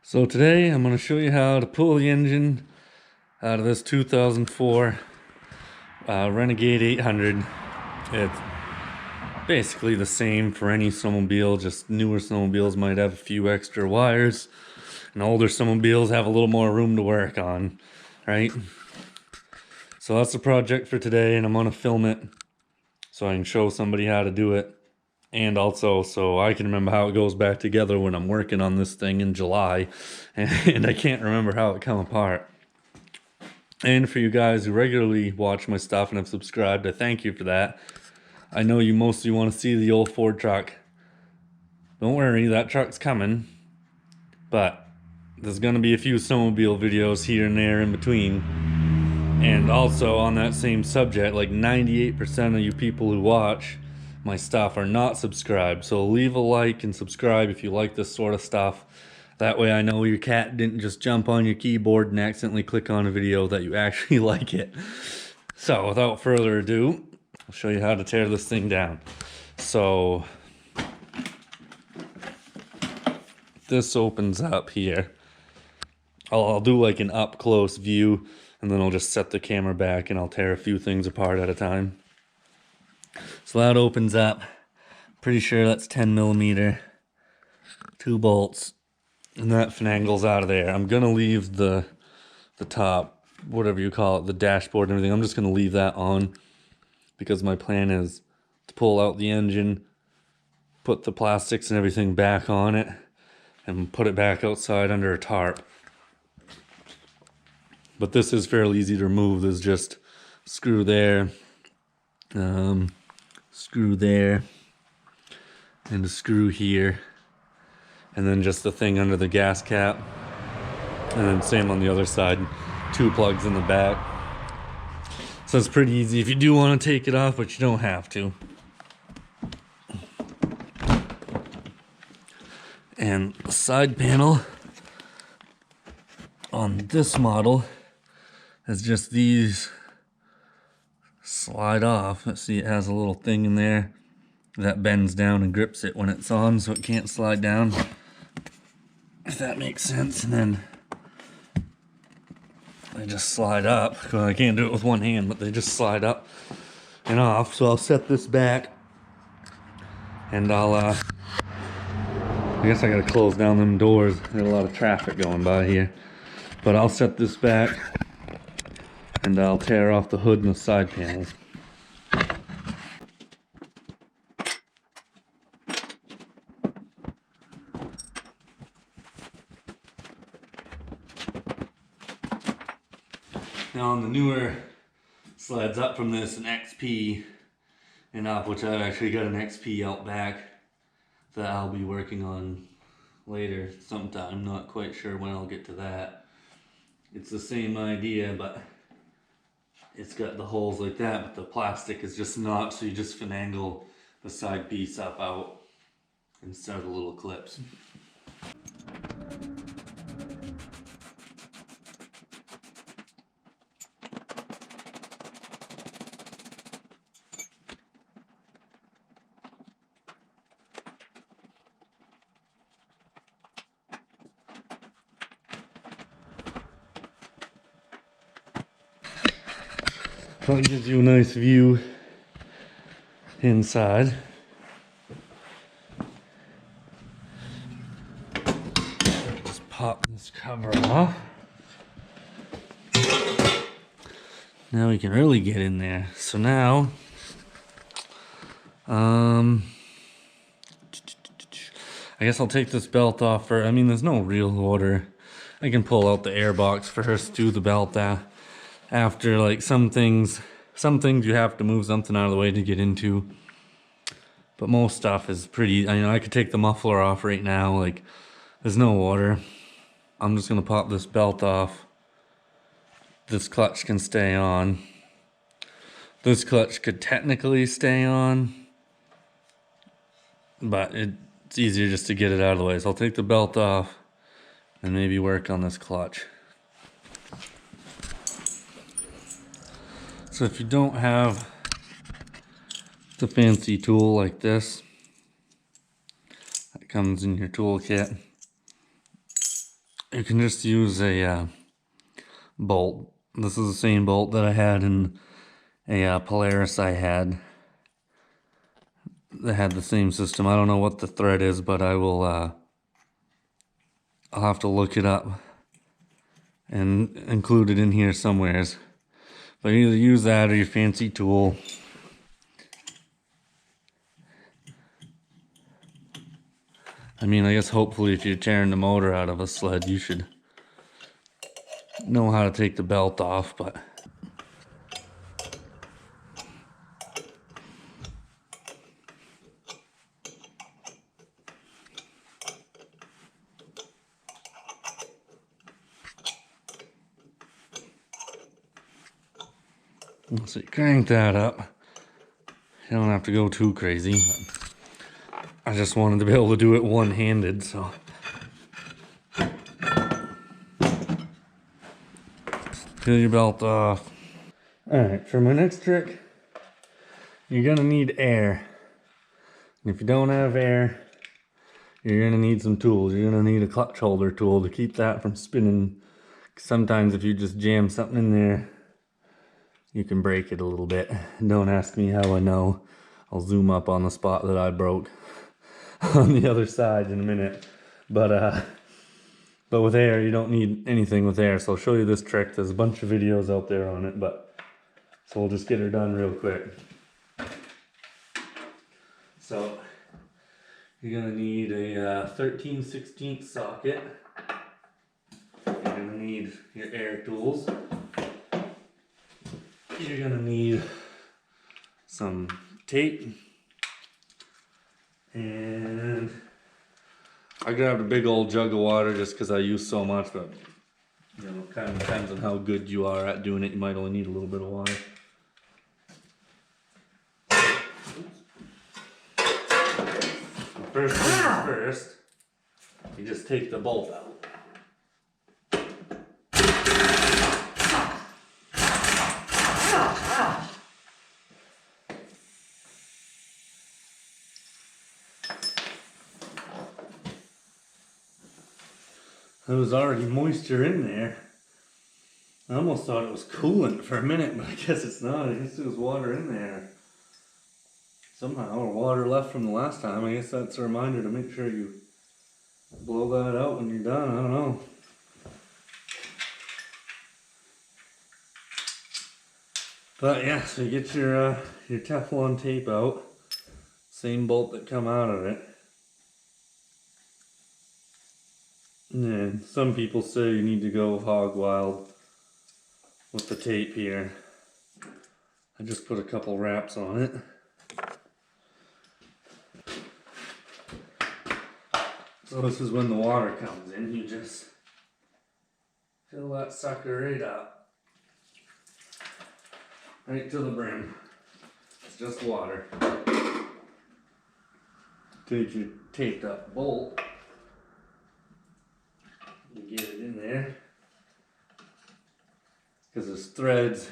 So today I'm going to show you how to pull the engine out of this 2004 Renegade 800. It's basically the same for any snowmobile, just newer snowmobiles might have a few extra wires, and older snowmobiles have a little more room to work on, right? So that's the project for today, and I'm going to film it so I can show somebody how to do it. And also so I can remember how it goes back together when I'm working on this thing in July and I can't remember how it come apart. And for you guys who regularly watch my stuff and have subscribed, I thank you for that. I know you mostly want to see the old Ford truck. Don't worry, that truck's coming. But there's going to be a few snowmobile videos here and there in between. And also on that same subject, like 98% of you people who watch my stuff are not subscribed, so leave a like and subscribe if you like this sort of stuff. That way I know your cat didn't just jump on your keyboard and accidentally click on a video, that you actually like it. So without further ado, I'll show you how to tear this thing down. So this opens up here. I'll do like an up close view, and then I'll just set the camera back and I'll tear a few things apart at a time. So that opens up. Pretty sure that's 10mm, 2 bolts, and that finagles out of there. I'm gonna leave the top, whatever you call it, the dashboard and everything, I'm just gonna leave that on because my plan is to pull out the engine, put the plastics and everything back on it, and put it back outside under a tarp. But this is fairly easy to remove. There's just screw there, screw there, and a screw here, and then just the thing under the gas cap, and then same on the other side, 2 plugs in the back. So it's pretty easy if you do want to take it off, but you don't have to. And the side panel on this model is just these slide off. Let's see, it has a little thing in there that bends down and grips it when it's on, so it can't slide down, if that makes sense. And then they just slide up. I can't do it with one hand, but they just slide up and off. So I'll set this back, and I guess I gotta close down them doors. There's a lot of traffic going by here. But I'll set this back, and I'll tear off the hood and the side panels. Now on the newer sleds up from this, an XP and up, which I've actually got an XP out back that I'll be working on later sometime. Not quite sure when I'll get to that. It's the same idea, but it's got the holes like that, but the plastic is just not, so you just finagle the side piece up out instead of the little clips. That gives you a nice view inside. Just pop this cover off. Now we can really get in there. So now, I guess I'll take this belt off for, I mean, there's no real order. I can pull out the air box first, do the belt after. Like some things you have to move something out of the way to get into, but most stuff is pretty, I mean, I could take the muffler off right now. Like, there's no order. I'm just gonna pop this belt off. This clutch can stay on. This clutch could technically stay on, but it's easier just to get it out of the way. So I'll take the belt off and maybe work on this clutch. So if you don't have the fancy tool like this that comes in your toolkit, you can just use a bolt. This is the same bolt that I had in a Polaris I had. They had the same system. I don't know what the thread is, but I'll have to look it up and include it in here somewheres. But either use that or your fancy tool. I mean, I guess hopefully if you're tearing the motor out of a sled, you should know how to take the belt off, but so you crank that up. You don't have to go too crazy. I just wanted to be able to do it one-handed, so. Peel your belt off. Alright, for my next trick, you're gonna need air. And if you don't have air, you're gonna need some tools. You're gonna need a clutch holder tool to keep that from spinning. Sometimes if you just jam something in there, you can break it a little bit. Don't ask me how I know. I'll zoom up on the spot that I broke on the other side in a minute. But with air, you don't need anything with air. So I'll show you this trick. There's a bunch of videos out there on it, so we'll just get her done real quick. So you're gonna need a 13/16 socket. You're gonna need your air tools. You're gonna need some tape, and I grabbed a big old jug of water just because I use so much, but you know, it kind of depends on how good you are at doing it. You might only need a little bit of water. First things first, you just take the bolt out. There was already moisture in there. I almost thought it was coolant for a minute, but I guess it's not. I guess there was water in there. Somehow, or water left from the last time. I guess that's a reminder to make sure you blow that out when you're done. I don't know. But yeah, so you get your Teflon tape out. Same bolt that come out of it. And then some people say you need to go hog wild with the tape here. I just put a couple wraps on it. So this is when the water comes in. You just fill that sucker right up. Right to the brim. It's just water. Take your taped up bolt. You get it in there. Because there's threads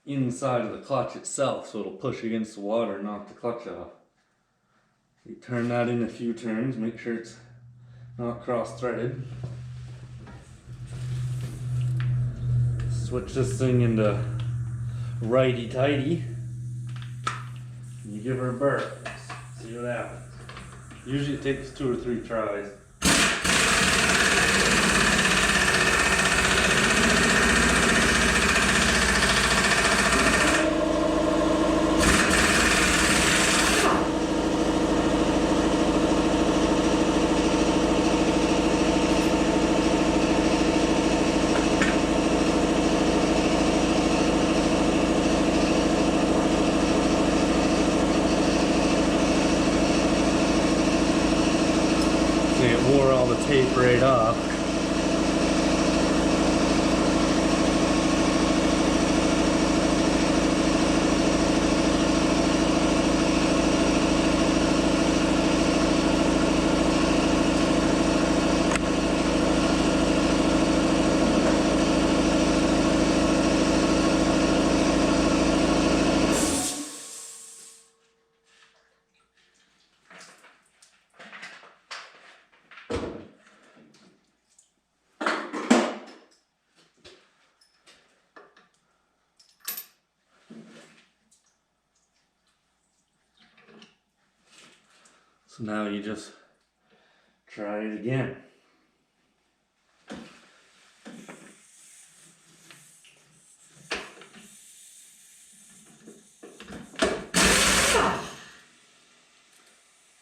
inside of the clutch itself, so it'll push against the water and knock the clutch off. You turn that in a few turns, make sure it's not cross-threaded. Switch this thing into righty-tighty. You give her a burp, see what happens. Usually it takes 2 or 3 tries. It wore all the tape right off. So now you just try it again.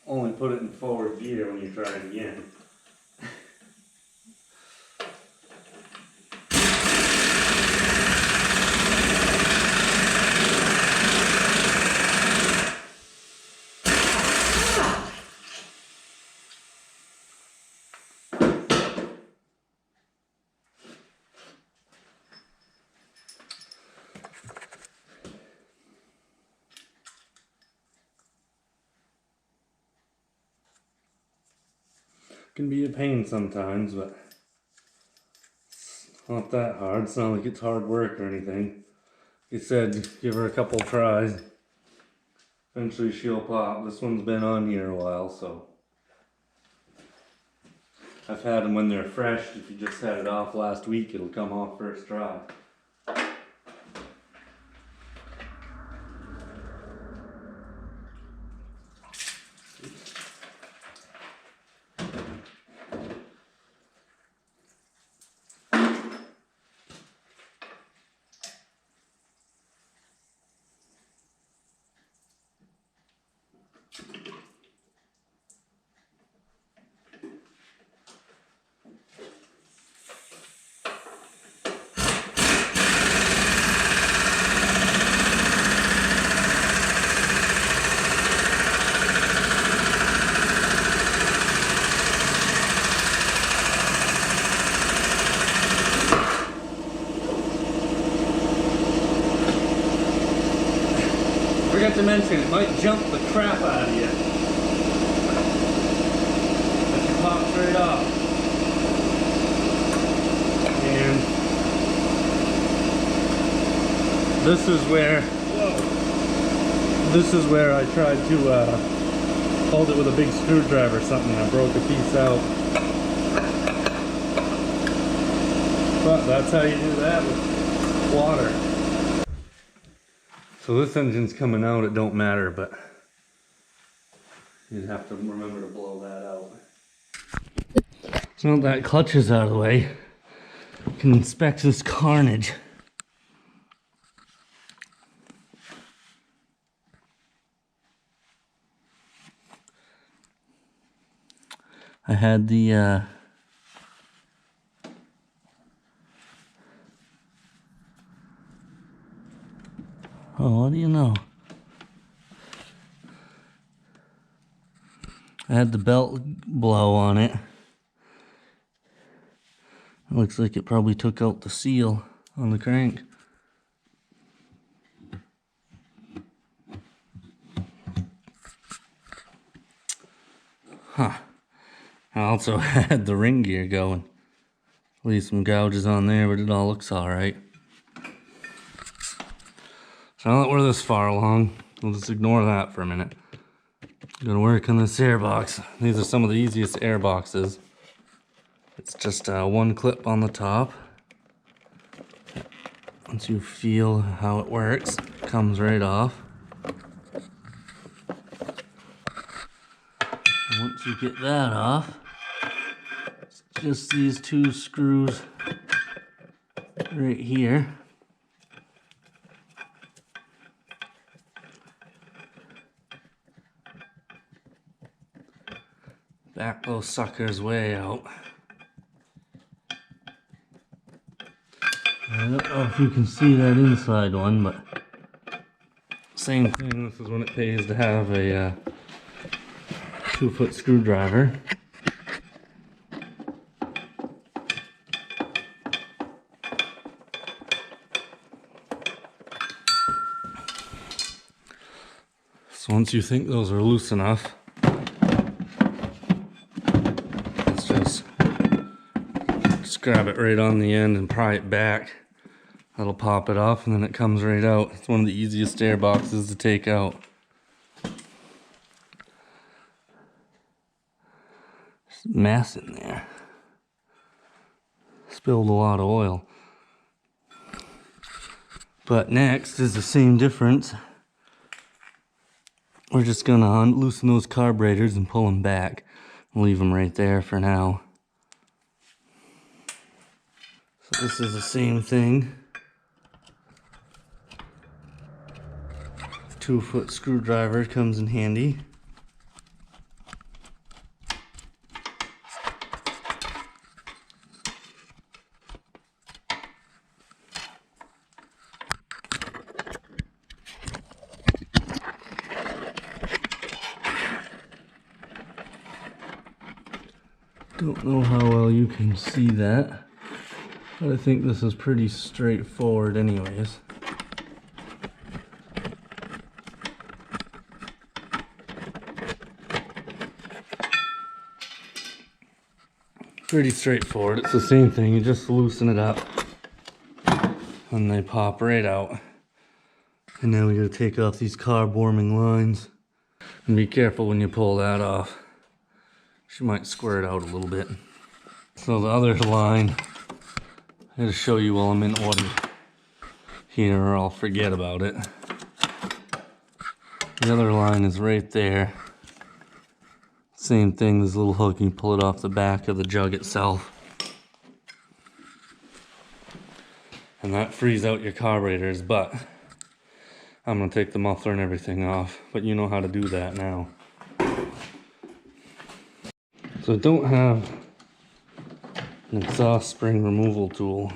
Only put it in forward gear when you try it again. Can be a pain sometimes, but it's not that hard. It's not like it's hard work or anything. Like I said, give her a couple tries. Eventually she'll pop. This one's been on here a while, so. I've had them when they're fresh. If you just had it off last week, it'll come off first try. Forgot to mention, it might jump the crap out of you. But you pop straight off. And this is where I tried to hold it with a big screwdriver or something. I broke a piece out. But that's how you do that with water. So this engine's coming out, it don't matter, but you'd have to remember to blow that out. So now that clutch is out of the way, you can inspect this carnage. I had the oh, what do you know? I had the belt blow on it. It looks like it probably took out the seal on the crank. Huh. I also had the ring gear going. At least some gouges on there, but it all looks alright. So now that we're this far along, we'll just ignore that for a minute. Gonna work on this air box. These are some of the easiest air boxes. It's just one clip on the top. Once you feel how it works, it comes right off. And once you get that off, it's just these two screws right here. Back those suckers way out. I don't know if you can see that inside one, but same thing. This is when it pays to have a 2-foot screwdriver. So once you think those are loose enough, just grab it right on the end and pry it back. That'll pop it off and then it comes right out. It's one of the easiest air boxes to take out. There's a mess in there. Spilled a lot of oil. But next is the same difference. we're just gonna loosen those carburetors and pull them back. Leave them right there for now. So this is the same thing. 2-foot screwdriver comes in handy. Don't know how well you can see that, but I think this is pretty straightforward anyways. Pretty straightforward. It's the same thing, you just loosen it up and they pop right out. And now we gotta take off these carb warming lines. And be careful when you pull that off. She might square it out a little bit. So the other line, I gotta show you while I'm in order here or I'll forget about it. The other line is right there. Same thing, this little hook, you pull it off the back of the jug itself. And that frees out your carburetors, but I'm gonna take the muffler and everything off, but you know how to do that now. So I don't have an exhaust spring removal tool,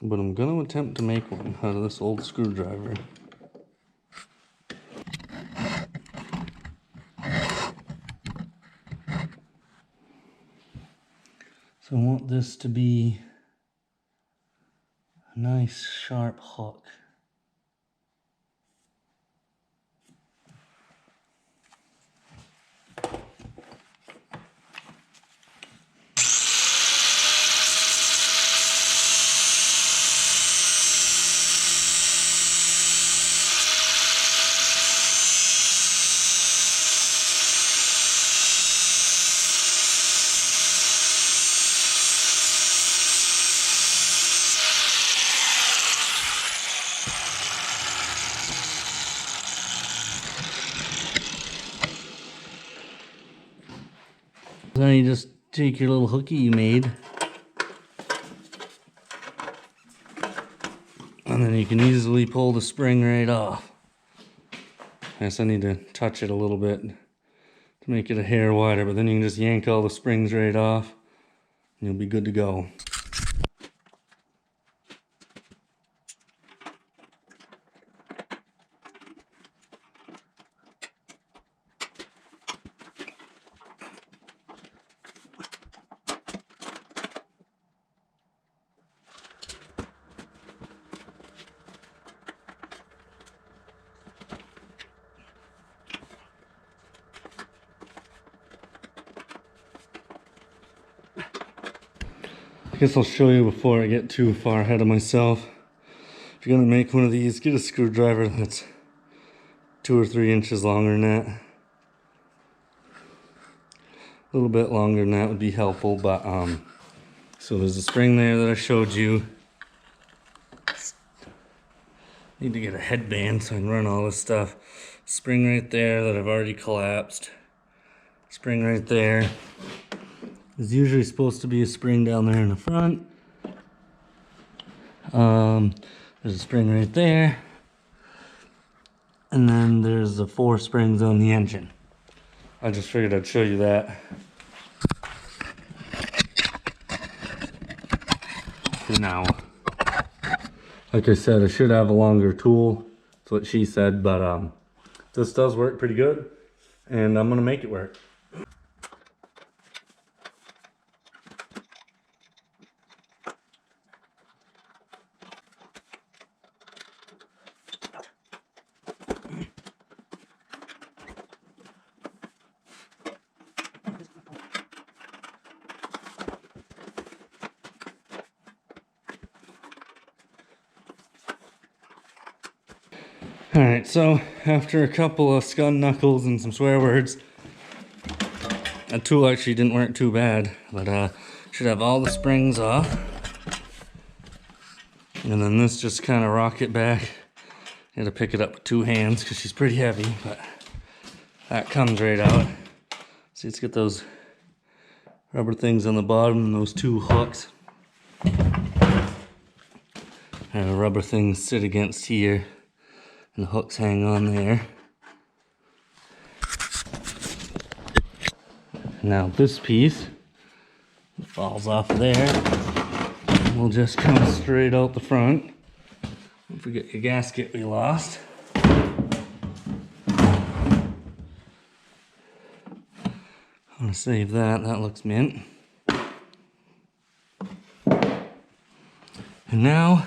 but I'm gonna attempt to make one out of this old screwdriver. So I want this to be a nice sharp hook. Then you just take your little hooky you made, and then you can easily pull the spring right off. I guess I need to touch it a little bit to make it a hair wider, but then you can just yank all the springs right off and you'll be good to go. I guess I'll show you before I get too far ahead of myself. If you're gonna make one of these, get a screwdriver that's 2 or 3 inches longer than that. A little bit longer than that would be helpful, but so there's a spring there that I showed you. Need to get a headband so I can run all this stuff. Spring right there that I've already collapsed. Spring right there. There's usually supposed to be a spring down there in the front. There's a spring right there. And then there's the 4 springs on the engine. I just figured I'd show you that. And now, like I said, I should have a longer tool. That's what she said, but this does work pretty good. And I'm gonna make it work. Alright, so after a couple of scun knuckles and some swear words, that tool actually didn't work too bad, but should have all the springs off. And then this just kind of rock it back Had to pick it up with 2 hands because she's pretty heavy, but that comes right out. See, it's got those rubber things on the bottom and those 2 hooks. And the rubber things sit against here and the hooks hang on there. Now this piece falls off of there. We'll just come straight out the front. Don't forget your gasket we lost. I'm gonna save that, that looks mint. And now,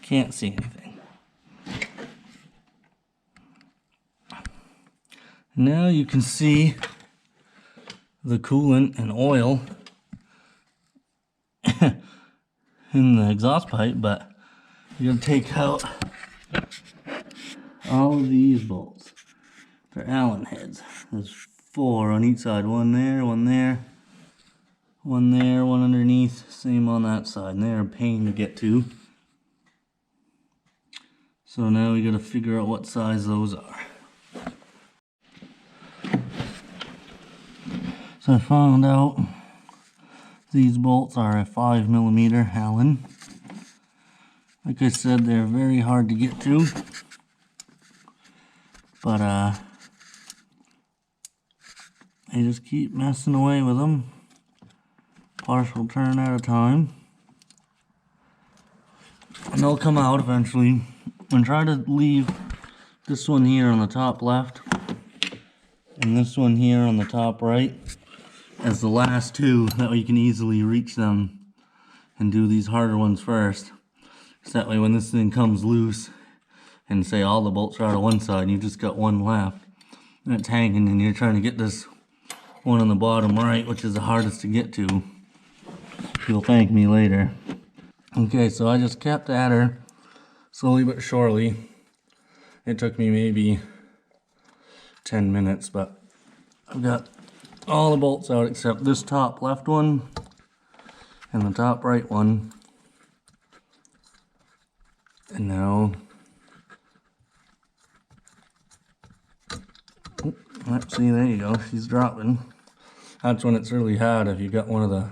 can't see anything. Now you can see the coolant and oil in the exhaust pipe, but you're gonna take out all of these bolts. They're Allen heads. There's 4 on each side. 1 there, 1 there, 1 there, 1 underneath. Same on that side. And they're a pain to get to. So now we gotta figure out what size those are. So I found out these bolts are a 5mm Allen. Like I said, they're very hard to get to, but I just keep messing away with them, partial turn at a time, and they'll come out eventually. And try to leave this one here on the top left and this one here on the top right as the last 2, that way you can easily reach them and do these harder ones first. So that way when this thing comes loose and say all the bolts are out of one side and you've just got 1 left and it's hanging and you're trying to get this one on the bottom right, which is the hardest to get to, you'll thank me later. Okay, so I just kept at her slowly but surely. It took me maybe 10 minutes, but I've got all the bolts out except this top left one and the top right one. And now, let's see, there you go, she's dropping. That's when it's really hard, if you got one of the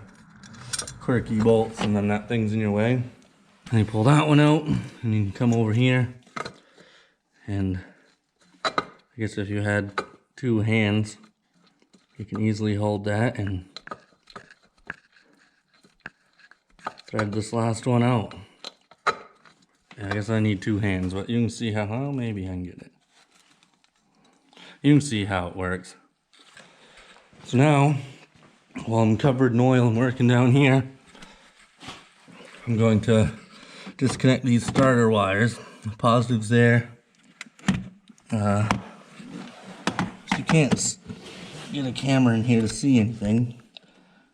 quirky bolts and then that thing's in your way. And you pull that one out and you can come over here, and I guess if you had 2 hands you can easily hold that and thread this last one out. Yeah, I guess I need 2 hands, but you can see how, well, maybe I can get it. You can see how it works. So now, while I'm covered in oil and working down here, I'm going to disconnect these starter wires. The positive's there. So you can't get a camera in here to see anything.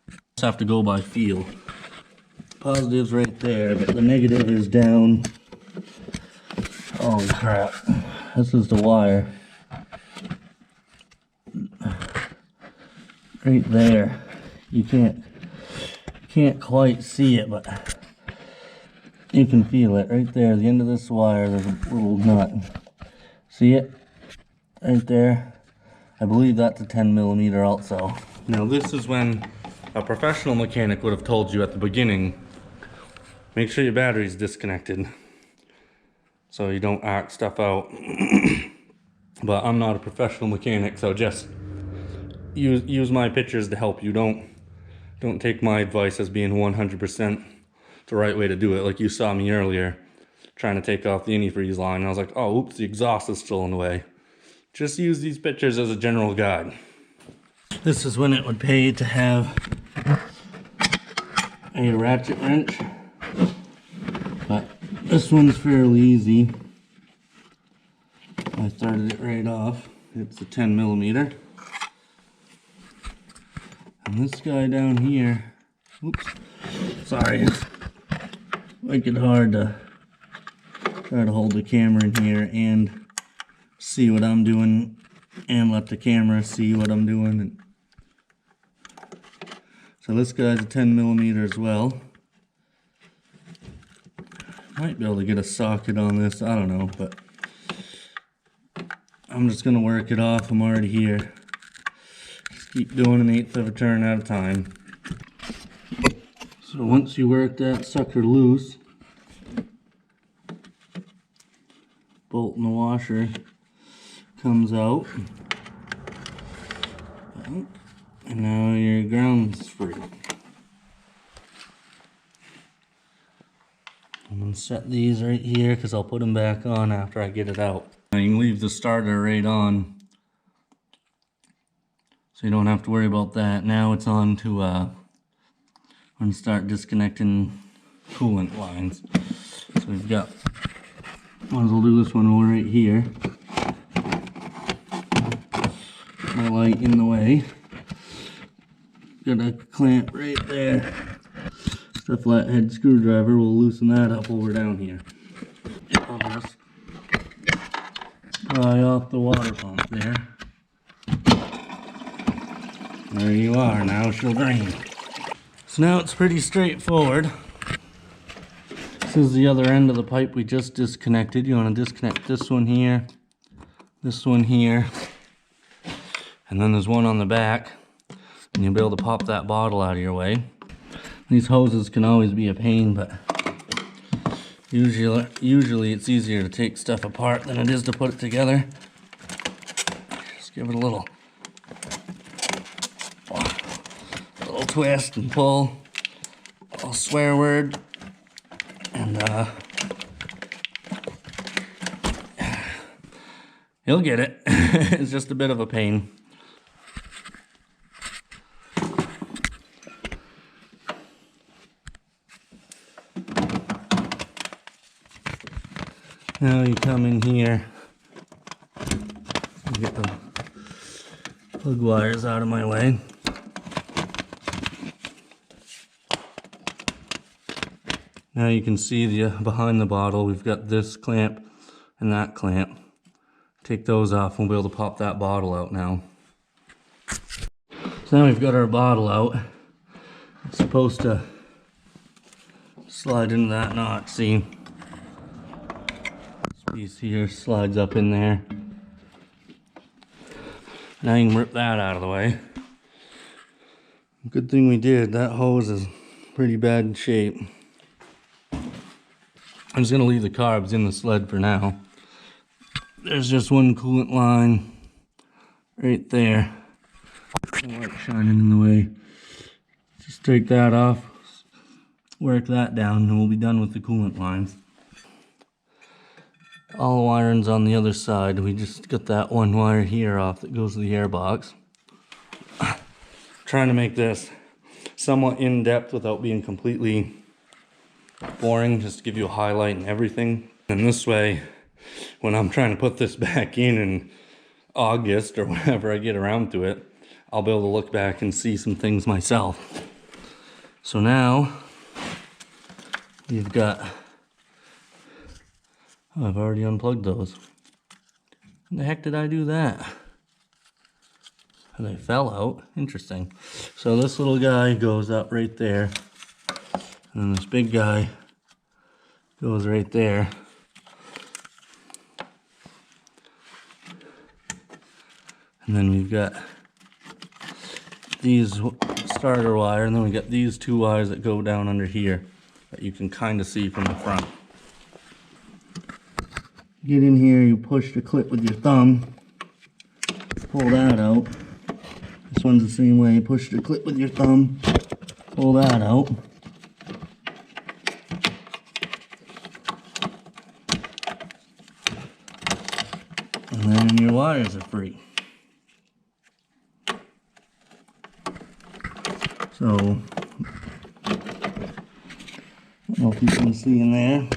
Just have to go by feel. Positive's right there, but the negative is down. Oh crap. This is the wire. Right there. You can't quite see it, but you can feel it right there. The end of this wire, there's a little nut. See it? Right there. I believe that's a 10mm also. Now this is when a professional mechanic would have told you at the beginning, make sure your battery's disconnected so you don't arc stuff out. But I'm not a professional mechanic, so just use my pictures to help you. Don't take my advice as being 100% the right way to do it. Like you saw me earlier trying to take off the antifreeze line, and I was like, oh, oops, the exhaust is still in the way. Just use these pictures as a general guide. This is when it would pay to have a ratchet wrench, but this one's fairly easy. I started it right off. It's a 10mm. And this guy down here, oops, sorry, it's making it hard to try to hold the camera in here and see what I'm doing and let the camera see what I'm doing. So this guy's a 10mm as well. Might be able to get a socket on this, I don't know, but I'm just gonna work it off. I'm already here. Just keep doing 1/8 of a turn at a time. So once you work that sucker loose, bolt in the washer comes out, and now your ground's free. I'm going to set these right here because I'll put them back on after I get it out. Now you can leave the starter right on so you don't have to worry about that. Now it's on to I'm going to start disconnecting coolant lines. So we've got, might as well do this one right here. Put my light in the way. Got a clamp right there. The flathead screwdriver will loosen that up over down here. I'll just pry off the water pump there. There you are, now she'll drain. So now it's pretty straightforward. This is the other end of the pipe we just disconnected. You want to disconnect this one here, and then there's one on the back, and you'll be able to pop that bottle out of your way. These hoses can always be a pain, but usually it's easier to take stuff apart than it is to put it together. Just give it a little twist and pull, a little swear word, and you'll get it. It's just a bit of a pain. Now you come in here and get the plug wires out of my way. Now you can see behind the bottle we've got this clamp and that clamp. Take those off and we'll be able to pop that bottle out now. So now we've got our bottle out. It's supposed to slide into that notch, see? Piece here slides up in there. Now you can rip that out of the way. Good thing we did. That hose is pretty bad shape. I'm just gonna leave the carbs in the sled for now. There's just one coolant line right there. The light shining in the way. Just take that off, work that down, and we'll be done with the coolant lines. All the wiring's on the other side. We just got that one wire here off that goes to the air box. Trying to make this somewhat in-depth without being completely boring, just to give you a highlight and everything. And this way, when I'm trying to put this back in August or whenever I get around to it, I'll be able to look back and see some things myself. So now, we've got, oh, I've already unplugged those. When the heck did I do that? They fell out. Interesting. So this little guy goes up right there. And then this big guy goes right there. And then we've got these starter wire, and then we got these two wires that go down under here that you can kind of see from the front. Get in here, you push the clip with your thumb, pull that out. This one's the same way, you push the clip with your thumb, pull that out. And then your wires are free. So, I don't know if you can see in there.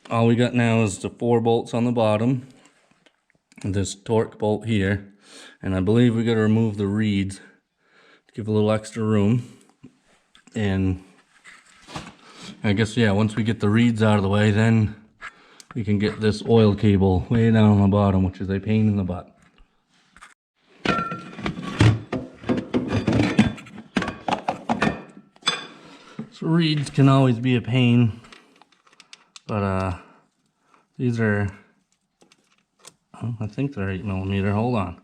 All we got now is the 4 bolts on the bottom, and this torque bolt here, and I believe we got to remove the reeds to give a little extra room. And I guess, yeah, once we get the reeds out of the way, then we can get this oil cable way down on the bottom, which is a pain in the butt. So reeds can always be a pain, but these are, oh, I think they're 8mm. Hold on.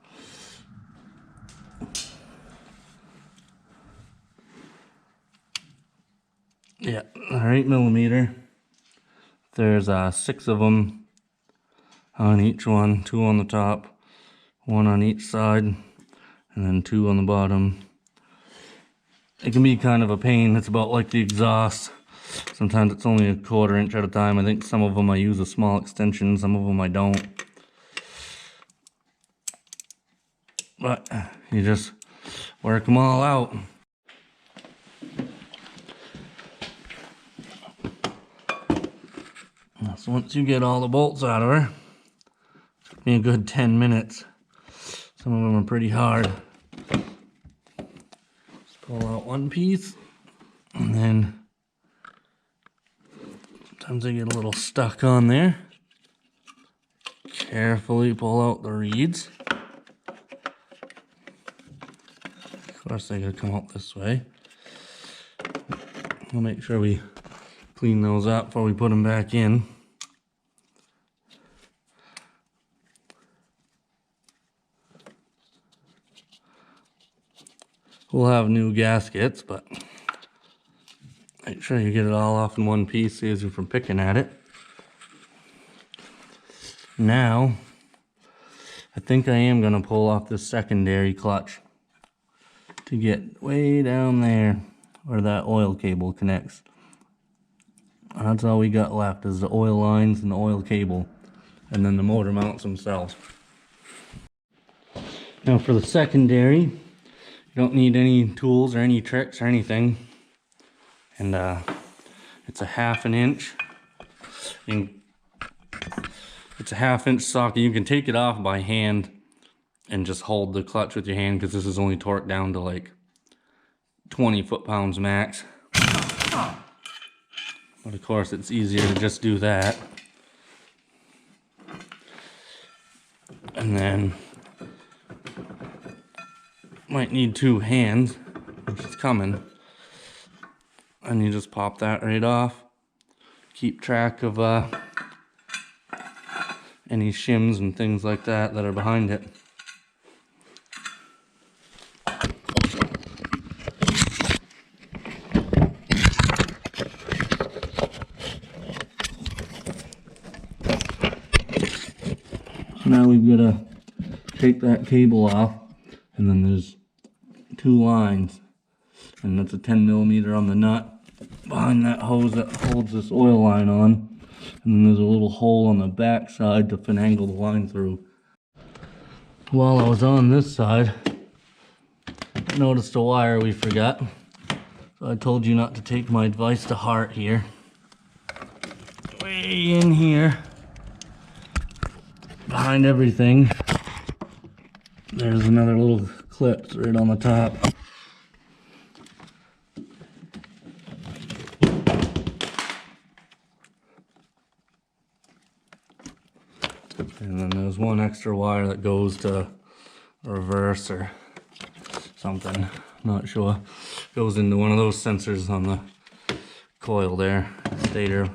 Yeah, they're 8mm. There's 6 of them on each one, 2 on the top, 1 on each side, and then 2 on the bottom. It can be kind of a pain. It's about like the exhaust. Sometimes it's only a 1/4 inch at a time. I think some of them I use a small extension, some of them I don't. But you just work them all out. So once you get all the bolts out of her, it took me a good 10 minutes. Some of them are pretty hard. Just pull out one piece, and then sometimes they get a little stuck on there. Carefully pull out the reeds. Of course they gotta come out this way. We'll make sure we clean those up before we put them back in. We'll have new gaskets, but make sure you get it all off in one piece, saves you from picking at it. Now, I think I am gonna pull off this secondary clutch to get way down there where that oil cable connects. That's all we got left is the oil lines and the oil cable, and then the motor mounts themselves. Now for the secondary, you don't need any tools or any tricks or anything. And it's a 1/2 inch. It's a 1/2 inch socket. You can take it off by hand and just hold the clutch with your hand, because this is only torqued down to like 20 foot-pounds max. But of course it's easier to just do that. And then might need 2 hands, which is coming. And you just pop that right off. Keep track of any shims and things like that that are behind it. So now we've got to take that cable off, and then there's 2 lines, and that's a 10mm on the nut behind that hose that holds this oil line on, and then there's a little hole on the back side to finagle the line through. While I was on this side, I noticed a wire we forgot, so I told you not to take my advice to heart here. Way in here, behind everything, there's another little clip right on the top. And then there's one extra wire that goes to reverse or something, not sure. Goes into one of those sensors on the coil there, stator.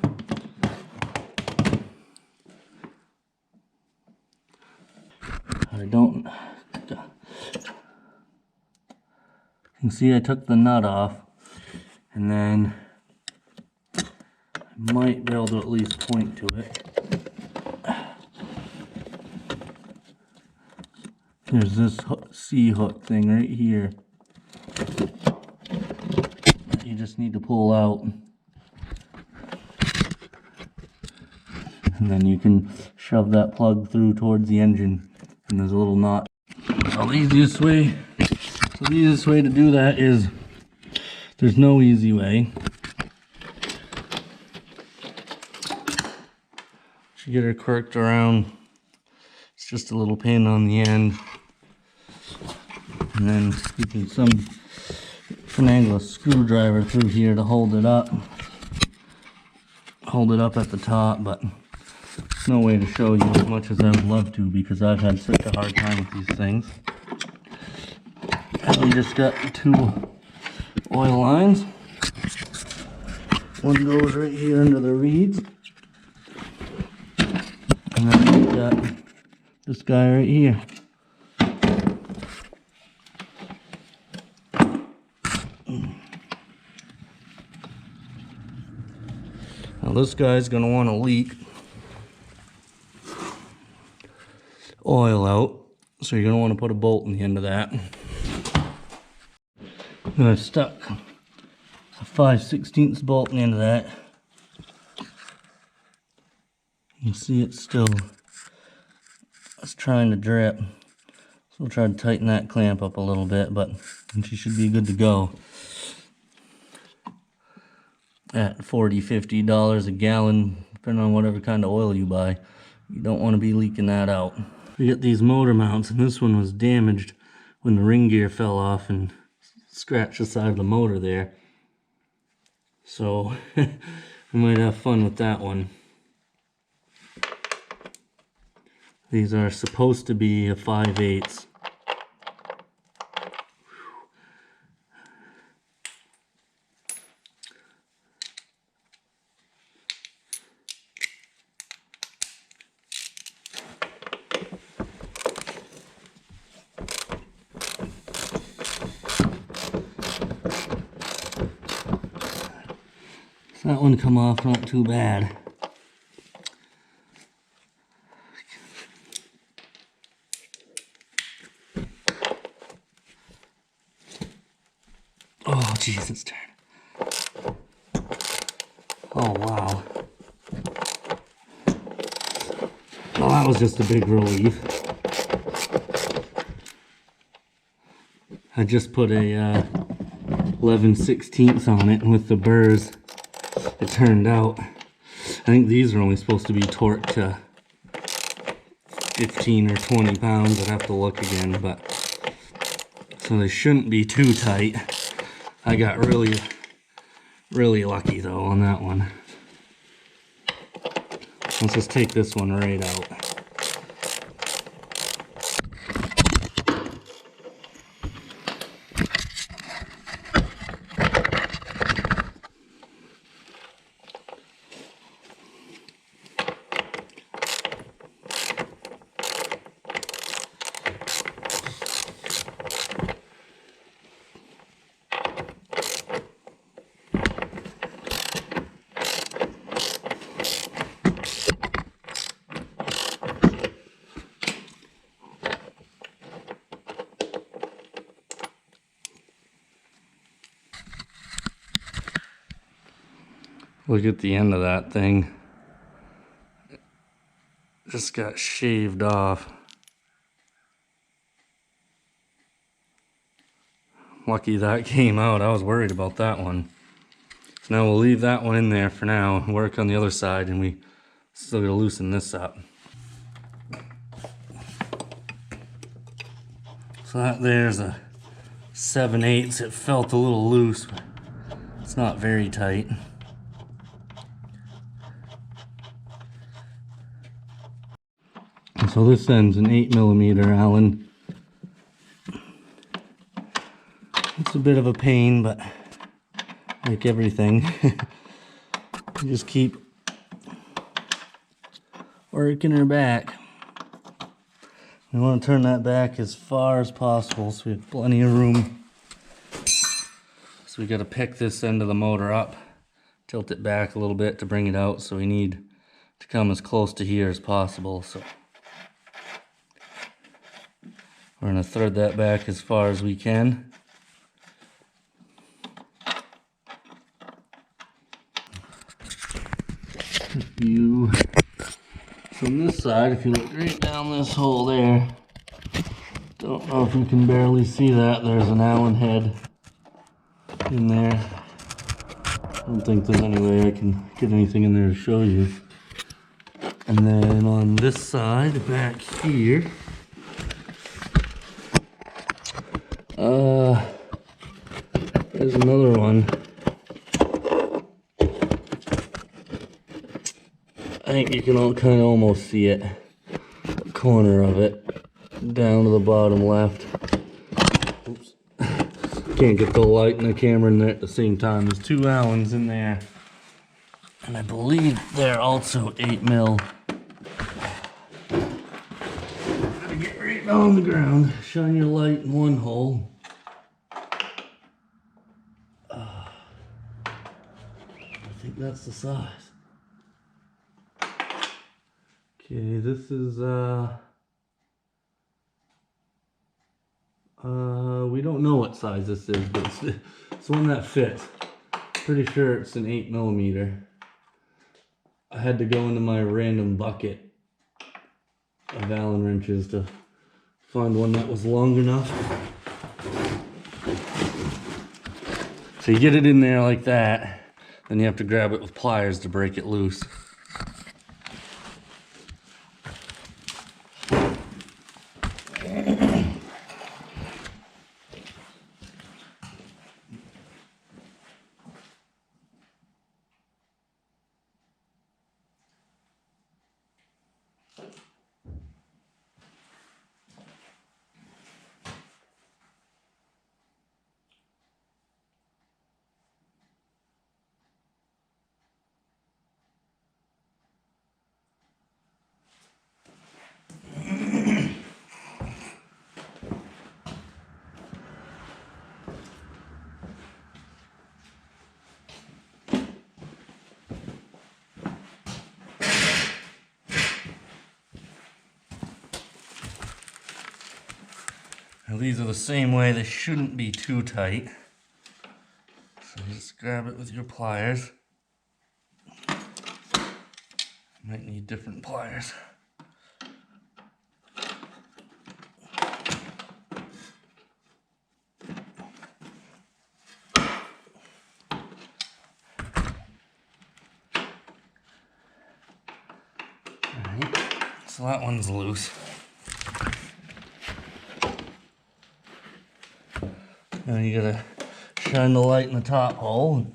You can see I took the nut off, and then I might be able to at least point to it. There's this C-hook thing right here that you just need to pull out, and then you can shove that plug through towards the engine, and there's a little knot. Well, the easiest way to do that is, there's no easy way. You get her quirked around. It's just a little pin on the end, and then you can finagle a screwdriver through here to hold it up at the top, but there's no way to show you as much as I would love to, because I've had such a hard time with these things. And we just got 2 oil lines. one goes right here under the reeds. And then we've got this guy right here. Now this guy's going to want to leak oil out, so you're going to want to put a bolt in the end of that. And I've stuck a 5/16 bolt in the end of that. You can see it's trying to drip. So we'll try to tighten that clamp up a little bit, but she should be good to go. At $40–50 a gallon, depending on whatever kind of oil you buy, you don't want to be leaking that out. We got these motor mounts, and this one was damaged when the ring gear fell off and scratched the side of the motor there. So we might have fun with that one. These are supposed to be a 5/8. That one come off not too bad. Oh, jeez, it's turned. Oh, wow. Well, that was just a big relief. I just put a 11/16 on it with the burrs. It turned out, I think these are only supposed to be torqued to 15 or 20 pounds. I'd have to look again, but so they shouldn't be too tight. I got really lucky though on that one. Let's just take this one right out. Look at the end of that thing. It just got shaved off. Lucky that came out. I was worried about that one. So now we'll leave that one in there for now and work on the other side, and we still gotta loosen this up. So that there's a 7/8. It felt a little loose, but it's not very tight. So this end's an 8mm Allen. It's a bit of a pain, but like everything, you just keep working her back. We want to turn that back as far as possible so we have plenty of room. So we got to pick this end of the motor up, tilt it back a little bit to bring it out, so we need to come as close to here as possible. So we're going to thread that back as far as we can. From this side, if you look right down this hole there, don't know if you can barely see that, there's an Allen head in there. I don't think there's any way I can get anything in there to show you. And then on this side, back here, there's another one. I think you can kind of almost see it, the corner of it, down to the bottom left. Oops. Can't get the light and the camera in there at the same time. There's two Allens in there. And I believe they're also 8 mil. Gotta get right on the ground. Shine your light in one hole. I think that's the size. Okay, this is we don't know what size this is, but it's one that fits. Pretty sure it's an 8 millimeter. I had to go into my random bucket of Allen wrenches to find one that was long enough. So you get it in there like that, then you have to grab it with pliers to break it loose. Now these are the same way, they shouldn't be too tight. So you just grab it with your pliers. Might need different pliers. Alright, so that one's loose. Now you gotta shine the light in the top hole.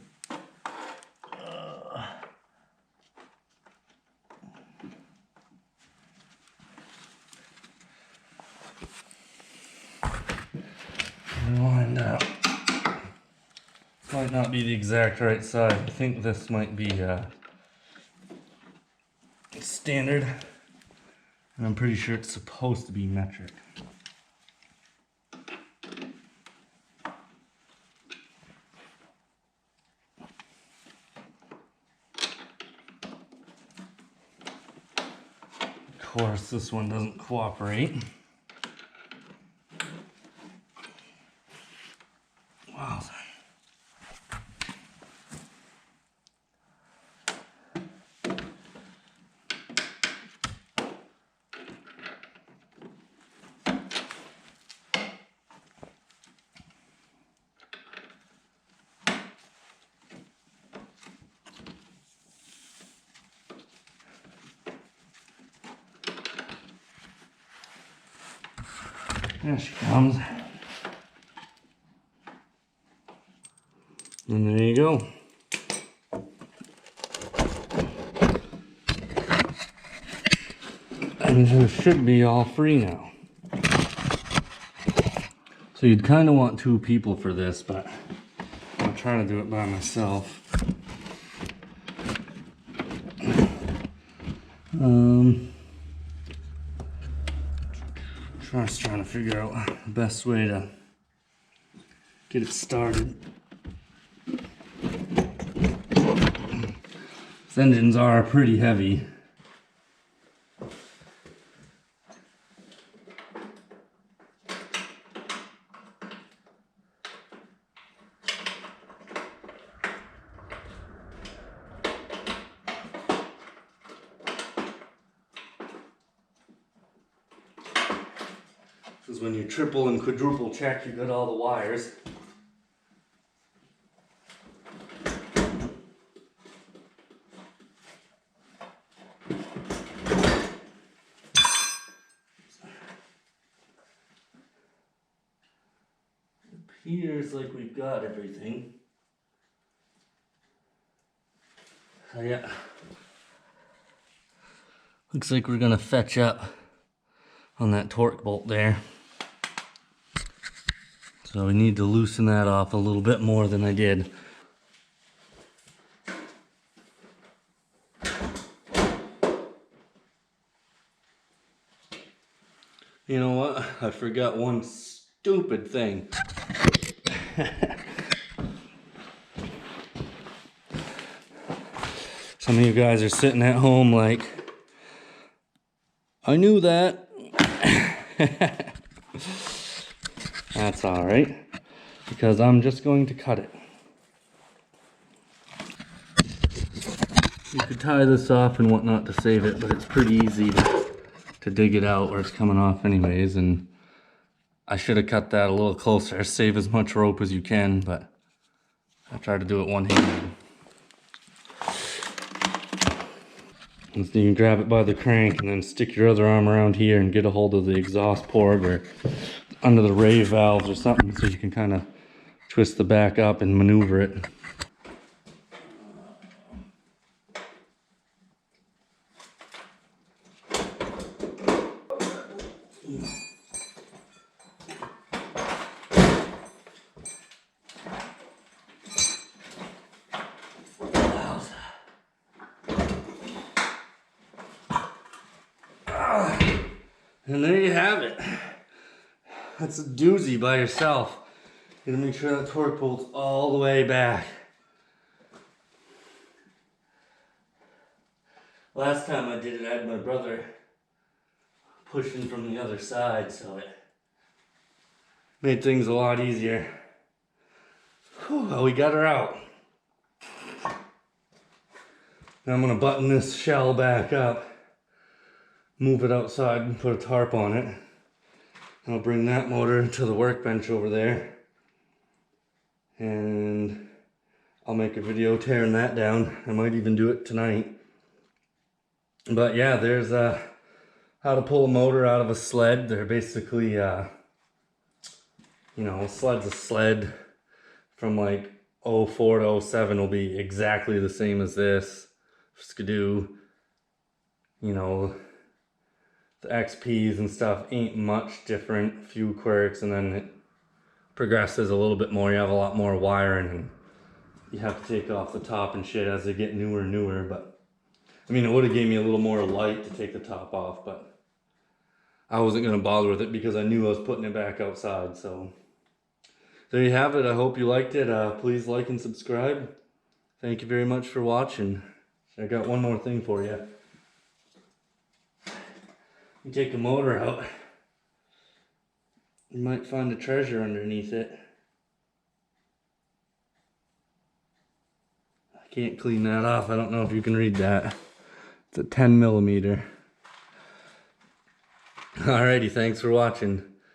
And wind out. Might not be the exact right size. I think this might be standard. And I'm pretty sure it's supposed to be metric. Of course, this one doesn't cooperate. Wow. There she comes. And there you go. And it should be all free now. So you'd kind of want 2 people for this, but I'm trying to do it by myself. Just trying to figure out the best way to get it started. These engines are pretty heavy. Because when you triple and quadruple check, you got all the wires. Appears like we've got everything. So yeah. Looks like we're gonna fetch up on that torque bolt there. So we need to loosen that off a little bit more than I did. You know what? I forgot one stupid thing. Some of you guys are sitting at home like, I knew that. That's all right, because I'm just going to cut it. You could tie this off and whatnot to save it, but it's pretty easy to dig it out where it's coming off anyways, and I should have cut that a little closer, save as much rope as you can, but I tried to do it one-handed. And so you can grab it by the crank and then stick your other arm around here and get a hold of the exhaust port or under the ray valves or something, so you can kind of twist the back up and maneuver it. And there you have it. That's a doozy by yourself. You gotta make sure that torque bolt's all the way back. Last time I did it, I had my brother pushing from the other side, so it made things a lot easier. Whew, well, we got her out. Now I'm gonna button this shell back up, move it outside and put a tarp on it. I'll bring that motor to the workbench over there, and I'll make a video tearing that down. I might even do it tonight. But yeah, there's how to pull a motor out of a sled. They're basically, you know, a sled's a sled. From like 04 to 07 will be exactly the same as this. Skidoo, you know, the XPs and stuff ain't much different, a few quirks, and then it progresses a little bit more. You have a lot more wiring, and you have to take off the top and shit as they get newer and newer. But I mean, it would have gave me a little more light to take the top off, but I wasn't going to bother with it because I knew I was putting it back outside. So there you have it. I hope you liked it. Please like and subscribe. Thank you very much for watching. I got one more thing for you. You take the motor out, you might find a treasure underneath it. I can't clean that off. I don't know if you can read that. It's a 10 millimeter. Alrighty, thanks for watching.